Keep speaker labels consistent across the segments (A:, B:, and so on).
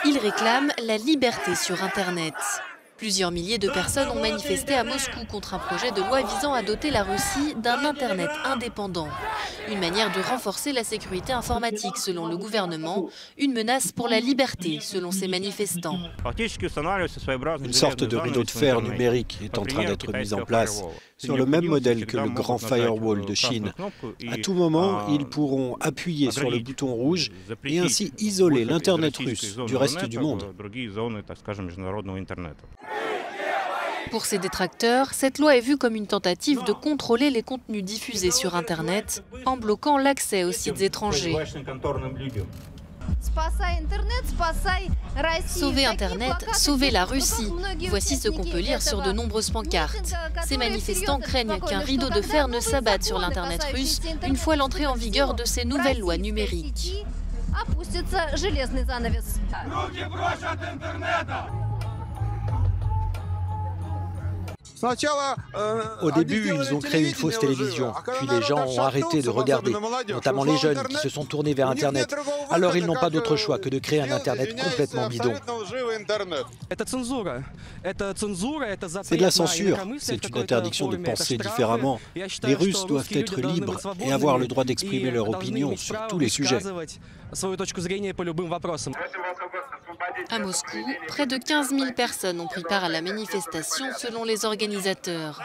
A: Ils réclament la liberté sur Internet. Plusieurs milliers de personnes ont manifesté à Moscou contre un projet de loi visant à doter la Russie d'un Internet indépendant. Une manière de renforcer la sécurité informatique selon le gouvernement, une menace pour la liberté selon ces manifestants.
B: Une sorte de rideau de fer numérique est en train d'être mis en place, sur le même modèle que le grand firewall de Chine. À tout moment, ils pourront appuyer sur le bouton rouge et ainsi isoler l'Internet russe du reste du monde.
A: Pour ces détracteurs, cette loi est vue comme une tentative de contrôler les contenus diffusés sur Internet en bloquant l'accès aux sites étrangers. Sauver Internet, sauver la Russie. Voici ce qu'on peut lire sur de nombreuses pancartes. Ces manifestants craignent qu'un rideau de fer ne s'abatte sur l'Internet russe une fois l'entrée en vigueur de ces nouvelles lois numériques.
B: Au début, ils ont créé une fausse télévision, puis les gens ont arrêté de regarder, notamment les jeunes qui se sont tournés vers Internet. Alors ils n'ont pas d'autre choix que de créer un Internet complètement bidon. C'est de la censure, c'est une interdiction de penser différemment. Les Russes doivent être libres et avoir le droit d'exprimer leur opinion sur tous les sujets.
A: À Moscou, près de 15 000 personnes ont pris part à la manifestation selon les organisateurs.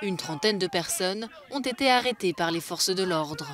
A: Une trentaine de personnes ont été arrêtées par les forces de l'ordre.